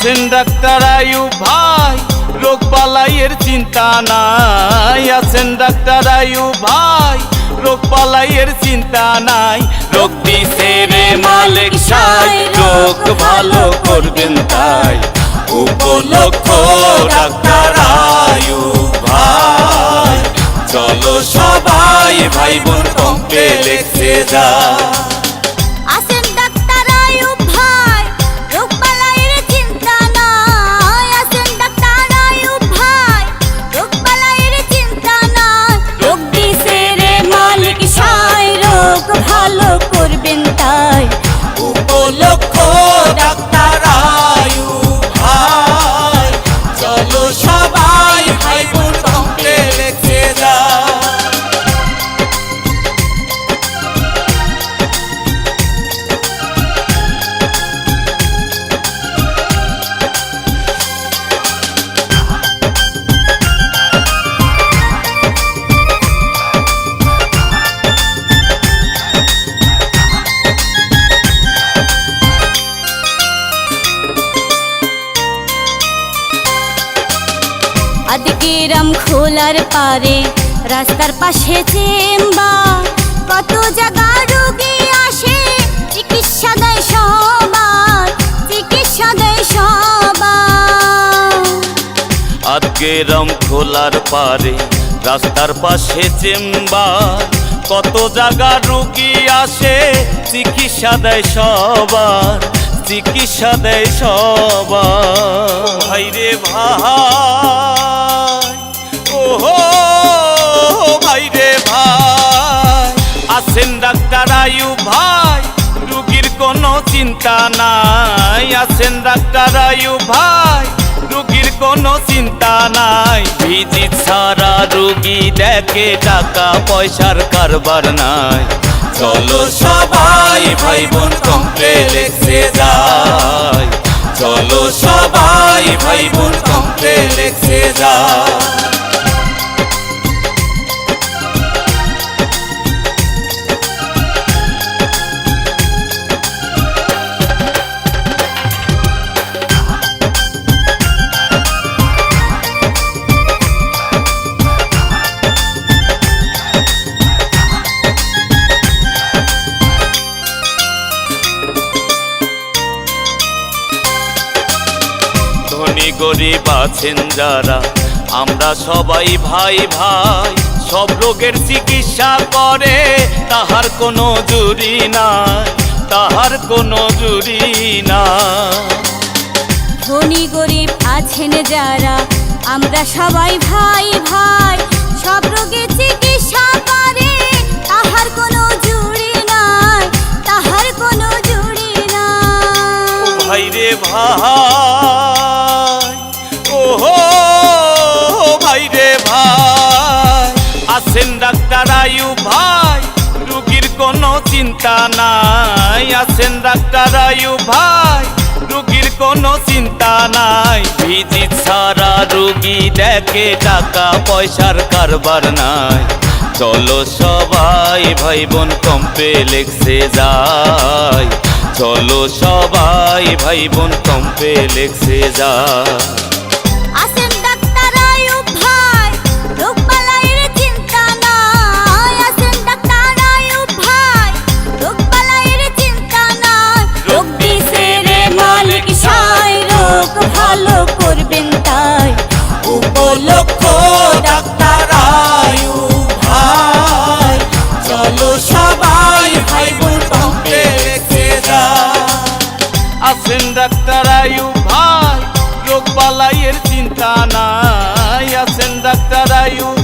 আছেন ডাক্তার আয়ুব ভাই, রোগ বালাইয়ের চিন্তা নাই। আছেন ডাক্তার আয়ুব ভাই, রোগ বালাইয়ের চিন্তা নাই। রোগ দিছে রে মালিক সাই, রোগ ভালো করবেন তাই। উপলক্ষ ডাক্তার আয়ুব ভাই, চলো সবাই ভাই বোন কমপ্লেক্সে যাই। ভালো করবেন তাই। উপলক্ষ ডাক্তার আয়ুব ভাই, চলো সবাই ভাই বোন কমপ্লেক্সে যাই। আদিগ্রাম খোলার পারে রাস্তার পাশে চেম্বার, কত জায়গা রোগী আসে চিকিৎসা দেয় সবার, চিকিৎসা দেয় সবার। আদিগ্রাম খোলার পারে রাস্তার পাশে চেম্বার, কত জায়গা রোগী আসে চিকিৎসা দেয় সবার, চিকিৎসা দেয় সবার। ভাই রে ভাই, ওহো ভাই রে ভাই, আছেন ডাক্তার আয়ুব ভাই, রুগীর কোনো চিন্তা নাই। আছেন ডাক্তার আয়ুব ভাই, রুগীর কোনো চিন্তা নাই। ভিজিট ছাড়া রুগী দেখে, টাকা পয়সার কারবার নাই। চলো সবাই ভাই বোন কমপ্লেক্সে যাই। চলো সবাই ভাই বোন কমপ্লেক্সে যাই। ধনী গরিব আছেন যারা, আমরা সবাই ভাই ভাই। সব রোগের চিকিৎসা করে, তাহার কোনো জুরি নাই, তাহার কোনো জুরি নাই। ধনী গরিব আছেন যারা, আমরা সবাই ভাই ভাই। সব রোগের চিকিৎসা করে, তাহার কোনো জুরি নাই, তাহার কোনো জুরি নাই। ভাই রে ভাই, ওহো ভাই রে ভাই, আছেন ডাক্তার আয়ুব ভাই, রুগীর কোনো চিন্তা নাই। আছেন ডাক্তার আয়ুব ভাই, রুগীর কোনো চিন্তা নাই। ভিজিট ছাড়া রুগী দেখে, টাকা পয়সার কারবার নাই। চলো সবাই ভাই বোন কমপ্লেক্সে যাই। চলো সবাই ভাই বোন কমপ্লেক্সে যাই। আছেন ডাক্তার আয়ুব ভাই, রোগ বালাইয়ের চিন্তা নাই। আছেন ডাক্তার আয়ুব ভাই, রোগ বালাইয়ের চিন্তা নাই। রোগ দিছে রে মালিক সাই, রোগ ভালো করবেন তাই। উপলক্ষ ডাক্তার আয়ুব ভাই, চলো সবাই ভাই বোন কমপ্লেক্সে যাই। আছেন ডাক্তার আয়ুব ভাই, রোগ বালাইয়ের চিন্তা নাই। আছেন ডাক্তার আয়ুব